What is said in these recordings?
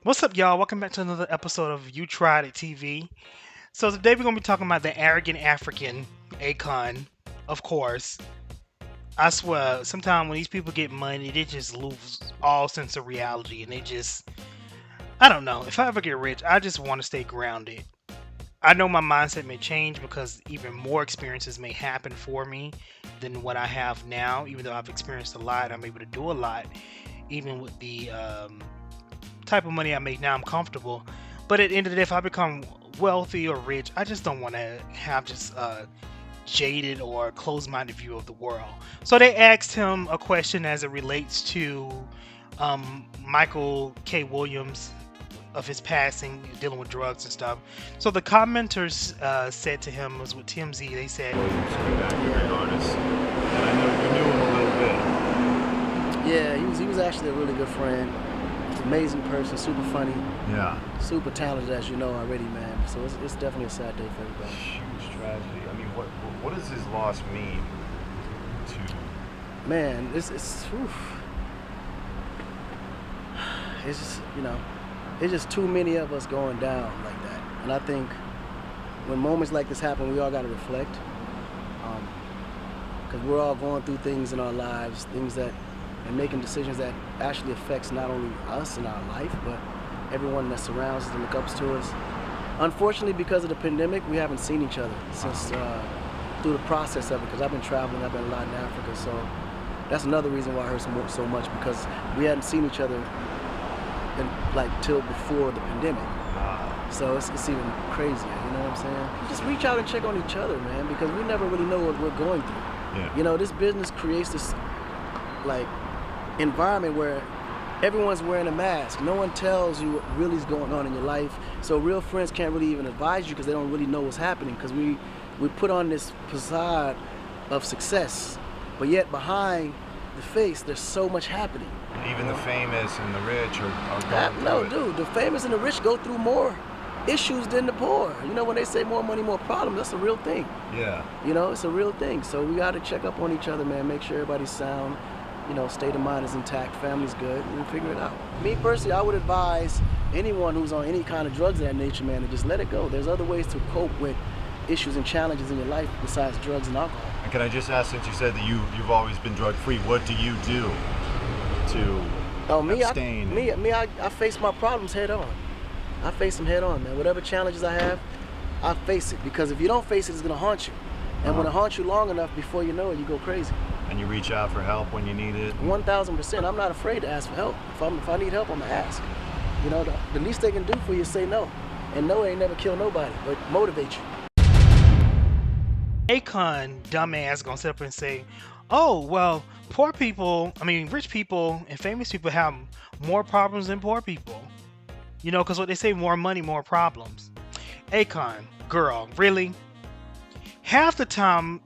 What's up, y'all? Welcome back to another episode of You Tried It TV. So today we're gonna be talking about the arrogant African, Akon, of course. I swear, sometimes when these people get money, they just lose all sense of reality, and I don't know. If I ever get rich, I just want to stay grounded. I know my mindset may change because even more experiences may happen for me than what I have now. Even though I've experienced a lot, I'm able to do a lot. Even with the type of money I make now, I'm comfortable. But at the end of the day, if I become wealthy or rich, I just don't want to have just a jaded or closed-minded view of the world. So they asked him a question as it relates to Michael K. Williams of his passing, dealing with drugs and stuff. So the commenters said to him, was with TMZ, they said, Williams, contemporary artist, and I know you knew him a little Yeah, he was actually a really good friend. Amazing person, super funny, bit. Yeah. super talented, as you know already, man. So it's definitely a sad day for everybody. Huge tragedy. I mean, what does his loss mean to? Man, it's just it's just too many of us going down like that. And I think when moments like this happen, we all got to reflect, because we're all going through things in our lives, things that and making decisions that actually affects not only us in our life, but everyone that surrounds us and looks up to us. Unfortunately, because of the pandemic, we haven't seen each other since through the process of it. Because I've been traveling, I've been a lot in Africa, so that's another reason why I hurt so much, because we hadn't seen each other till before the pandemic. So it's even crazier, you know what I'm saying? Just reach out and check on each other, man, because we never really know what we're going through. Yeah. This business creates this like environment where everyone's wearing a mask. No one tells you what really is going on in your life. So real friends can't really even advise you because they don't really know what's happening, because we put on this facade of success, but yet behind the face there's so much happening. Even the famous and the rich are going No, through it. dude, the famous and the rich go through more issues than the poor. When they say more money, more problems, that's a real thing. Yeah. It's a real thing. So we got to check up on each other, man. Make sure everybody's sound. State of mind is intact, family's good, and we'll figure it out. Me personally, I would advise anyone who's on any kind of drugs of that nature, man, to just let it go. There's other ways to cope with issues and challenges in your life besides drugs and alcohol. And can I just ask, since you said that you've always been drug free, what do you do to abstain? I face my problems head on. I face them head on, man. Whatever challenges I have, I face it, because if you don't face it, it's gonna haunt you. And when it haunts you long enough, before you know it, you go crazy. And you reach out for help when you need it. 1,000%. I'm not afraid to ask for help. If I need help, I'm gonna ask. The least they can do for you is say no. And no ain't never kill nobody, but motivate you. Akon, dumbass, gonna sit up and say, oh, well, rich people and famous people have more problems than poor people. Because what they say, more money, more problems. Akon, girl, really? Half the time,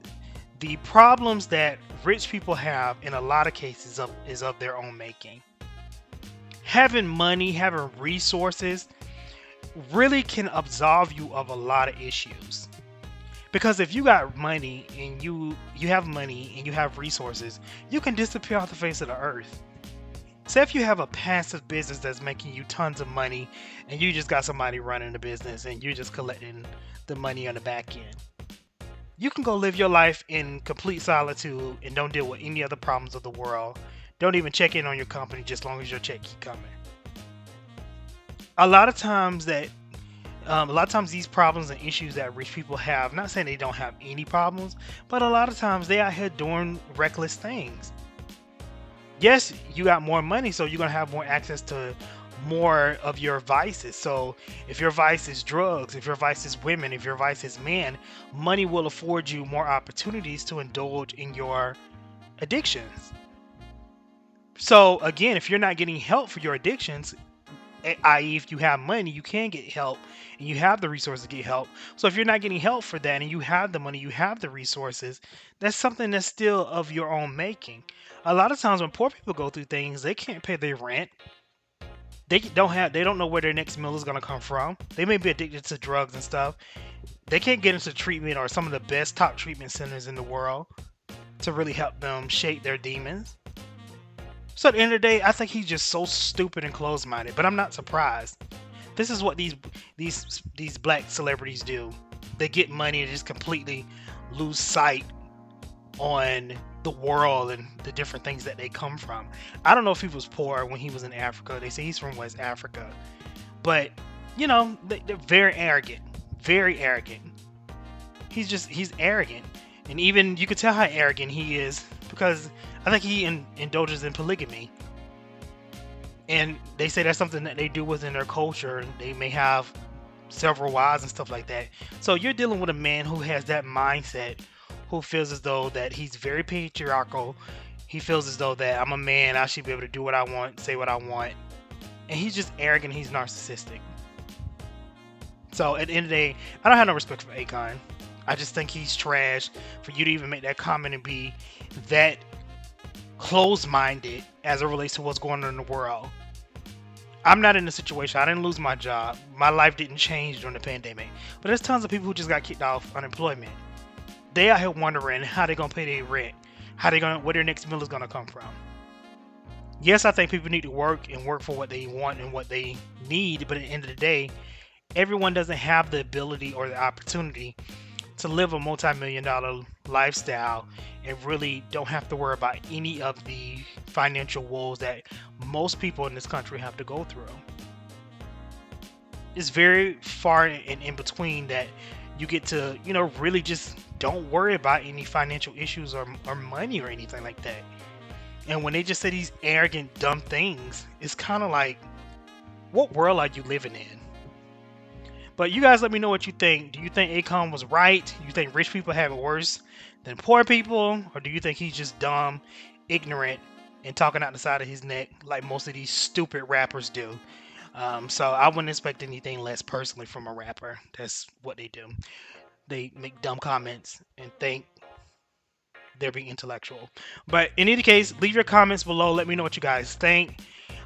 the problems that rich people have, in a lot of cases, is of their own making. Having money, having resources, really can absolve you of a lot of issues. Because if you got money and you have money and you have resources, you can disappear off the face of the earth. Say if you have a passive business that's making you tons of money and you just got somebody running the business and you're just collecting the money on the back end. You can go live your life in complete solitude and don't deal with any other problems of the world. Don't even check in on your company just as long as your check keep coming. A lot of times these problems and issues that rich people have, not saying they don't have any problems, but a lot of times they out here doing reckless things. Yes, you got more money, so you're going to have more access to more of your vices. So if your vice is drugs, if your vice is women, if your vice is men, money will afford you more opportunities to indulge in your addictions. So again, if you're not getting help for your addictions, i.e. if you have money, you can get help and you have the resources to get help. So if you're not getting help for that and you have the money, you have the resources, that's something that's still of your own making. A lot of times when poor people go through things, they can't pay their rent. They don't know where their next meal is going to come from. They may be addicted to drugs and stuff. They can't get into treatment or some of the best top treatment centers in the world to really help them shape their demons. So at the end of the day, I think he's just so stupid and closed-minded. But I'm not surprised. This is what these black celebrities do. They get money and just completely lose sight on the world and the different things that they come from. I don't know if he was poor when he was in Africa. They say he's from West Africa, but they're very arrogant, very arrogant. He's arrogant, and even you could tell how arrogant he is because I think he indulges in polygamy, and they say that's something that they do within their culture. They may have several wives and stuff like that. So you're dealing with a man who has that mindset, who feels as though that he's very patriarchal. He feels as though that I'm a man, I should be able to do what I want, say what I want. And he's just arrogant, he's narcissistic. So at the end of the day, I don't have no respect for Akon. I just think he's trash for you to even make that comment and be that closed-minded as it relates to what's going on in the world. I'm not in a situation, I didn't lose my job. My life didn't change during the pandemic. But there's tons of people who just got kicked off unemployment. They out here wondering how they're gonna pay their rent, where their next meal is gonna come from. Yes, I think people need to work and work for what they want and what they need, but at the end of the day, everyone doesn't have the ability or the opportunity to live a multi-million-dollar lifestyle and really don't have to worry about any of the financial woes that most people in this country have to go through. It's very far and in between that you get to, really just don't worry about any financial issues or money or anything like that. And when they just say these arrogant, dumb things, it's kind of like, what world are you living in? But you guys let me know what you think. Do you think Akon was right? Do you think rich people have it worse than poor people? Or do you think he's just dumb, ignorant, and talking out the side of his neck like most of these stupid rappers do? So I wouldn't expect anything less personally from a rapper. That's what they do. They make dumb comments and think they're being intellectual. But in any case, leave your comments below. Let me know what you guys think.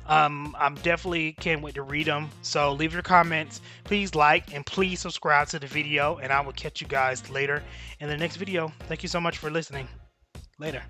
I'm definitely can't wait to read them. So leave your comments. Please like and please subscribe to the video. And I will catch you guys later in the next video. Thank you so much for listening. Later.